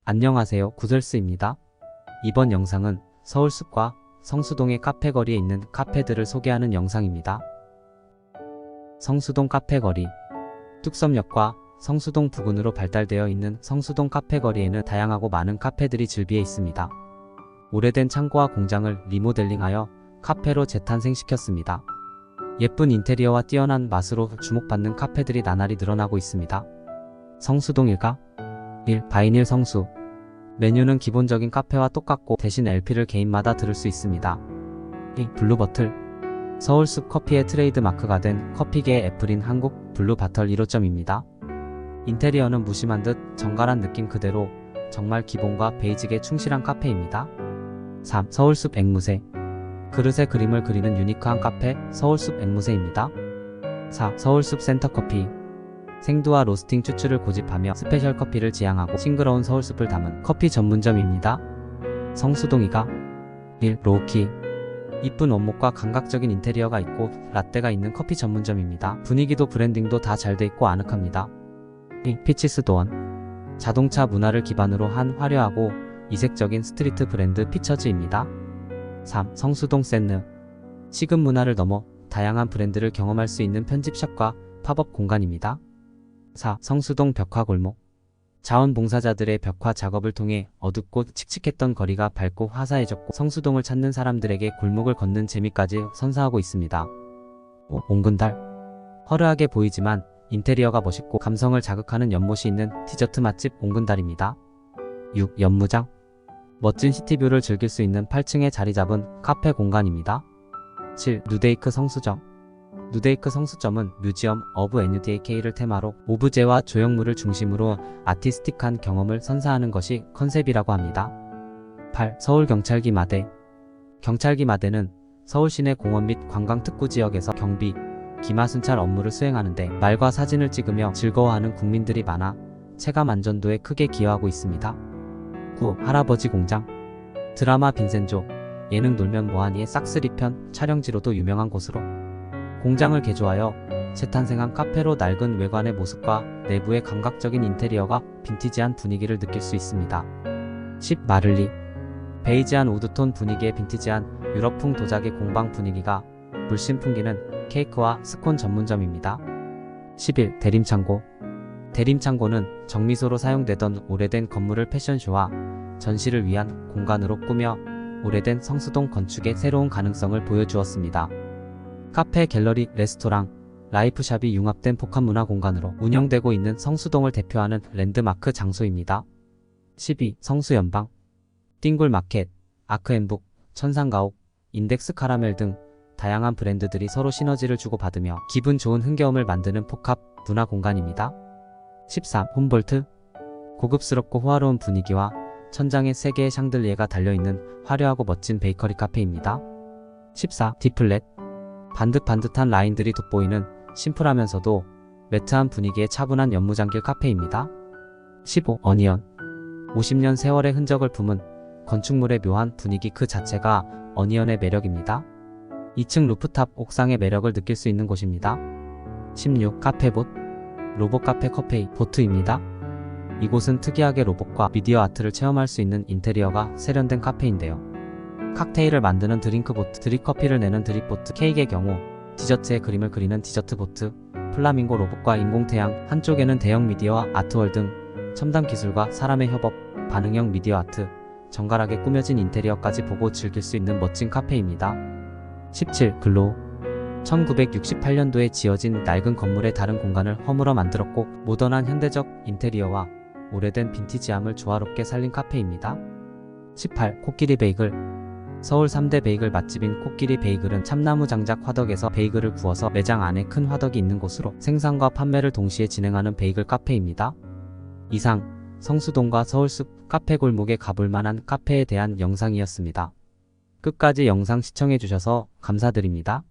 안녕하세요, 구설스입니다. 이번 영상은 서울숲과 성수동의 카페거리에 있는 카페들을 소개하는 영상입니다. 성수동 카페거리. 뚝섬역과 성수동 부근으로 발달되어 있는 성수동 카페거리에는 다양하고 많은 카페들이 즐비해 있습니다. 오래된 창고와 공장을 리모델링하여 카페로 재탄생시켰습니다. 예쁜 인테리어와 뛰어난 맛으로 주목받는 카페들이 나날이 늘어나고 있습니다. 성수동 일가 1. 바이닐 성수. 메뉴는 기본적인 카페와 똑같고 대신 LP를 개인마다 들을 수 있습니다. 2. 블루버틀. 서울숲 커피의 트레이드 마크가 된 커피계의 애플인 한국 블루바틀 1호점입니다. 인테리어는 무심한 듯 정갈한 느낌 그대로 정말 기본과 베이직에 충실한 카페입니다. 3. 서울숲 앵무새. 그릇에 그림을 그리는 유니크한 카페 서울숲 앵무새입니다. 4. 서울숲 센터커피. 생두와 로스팅 추출을 고집하며 스페셜 커피를 지향하고 싱그러운 서울숲을 담은 커피 전문점입니다. 성수동 2가 1. 로우키. 이쁜 원목과 감각적인 인테리어가 있고 라떼가 있는 커피 전문점입니다. 분위기도 브랜딩도 다 잘 돼 있고 아늑합니다. 2. 피치스도원. 자동차 문화를 기반으로 한 화려하고 이색적인 스트리트 브랜드 피처즈입니다. 3. 성수동 샌느. 시급 문화를 넘어 다양한 브랜드를 경험할 수 있는 편집샵과 팝업 공간입니다. 4. 성수동 벽화골목. 자원봉사자들의 벽화 작업을 통해 어둡고 칙칙했던 거리가 밝고 화사해졌고 성수동을 찾는 사람들에게 골목을 걷는 재미까지 선사하고 있습니다. 5. 옹근달. 허르하게 보이지만 인테리어가 멋있고 감성을 자극하는 연못이 있는 디저트 맛집 옹근달입니다. 6. 연무장. 멋진 시티뷰를 즐길 수 있는 8층에 자리 잡은 카페 공간입니다. 7. 누데이크 성수점. 누데이크 성수점은 뮤지엄 오브 NUDAK를 테마로 오브제와 조형물을 중심으로 아티스틱한 경험을 선사하는 것이 컨셉이라고 합니다. 8. 서울경찰기 마대. 경찰기 마대는 서울 시내 공원 및 관광특구 지역에서 경비, 기마순찰 업무를 수행하는데 말과 사진을 찍으며 즐거워하는 국민들이 많아 체감 안전도에 크게 기여하고 있습니다. 9. 할아버지 공장. 드라마 빈센조, 예능 놀면 뭐하니의 싹쓸이편 촬영지로도 유명한 곳으로 공장을 개조하여 재탄생한 카페로 낡은 외관의 모습과 내부의 감각적인 인테리어가 빈티지한 분위기를 느낄 수 있습니다. 10. 마를리. 베이지한 우드톤 분위기의 빈티지한 유럽풍 도자기 공방 분위기가 물씬 풍기는 케이크와 스콘 전문점입니다. 11. 대림창고. 대림창고는 정미소로 사용되던 오래된 건물을 패션쇼와 전시를 위한 공간으로 꾸며 오래된 성수동 건축의 새로운 가능성을 보여주었습니다. 카페, 갤러리, 레스토랑, 라이프샵이 융합된 복합문화 공간으로 운영되고 있는 성수동을 대표하는 랜드마크 장소입니다. 12. 성수연방. 띵굴마켓, 아크앤북, 천상가옥, 인덱스 카라멜 등 다양한 브랜드들이 서로 시너지를 주고받으며 기분 좋은 흥겨움을 만드는 복합 문화 공간입니다. 13. 홈볼트. 고급스럽고 호화로운 분위기와 천장에 3개의 샹들리에가 달려있는 화려하고 멋진 베이커리 카페입니다. 14. 디플렛. 반듯반듯한 라인들이 돋보이는 심플하면서도 매트한 분위기의 차분한 연무장길 카페입니다. 15. 어니언. 50년 세월의 흔적을 품은 건축물의 묘한 분위기 그 자체가 어니언의 매력입니다. 2층 루프탑 옥상의 매력을 느낄 수 있는 곳입니다. 16. 카페봇. 로봇 카페 커페이 보트입니다. 이곳은 특이하게 로봇과 미디어 아트를 체험할 수 있는 인테리어가 세련된 카페인데요. 칵테일을 만드는 드링크보트, 드립커피를 내는 드립보트, 케이크의 경우 디저트에 그림을 그리는 디저트보트, 플라밍고 로봇과 인공태양, 한쪽에는 대형 미디어와 아트월 등 첨단 기술과 사람의 협업, 반응형 미디어 아트, 정갈하게 꾸며진 인테리어까지 보고 즐길 수 있는 멋진 카페입니다. 17. 글로우. 1968년도에 지어진 낡은 건물의 다른 공간을 허물어 만들었고 모던한 현대적 인테리어와 오래된 빈티지함을 조화롭게 살린 카페입니다. 18. 코끼리 베이글. 서울 3대 베이글 맛집인 코끼리 베이글은 참나무 장작 화덕에서 베이글을 구워서 매장 안에 큰 화덕이 있는 곳으로 생산과 판매를 동시에 진행하는 베이글 카페입니다. 이상 성수동과 서울숲 카페 골목에 가볼 만한 카페에 대한 영상이었습니다. 끝까지 영상 시청해주셔서 감사드립니다.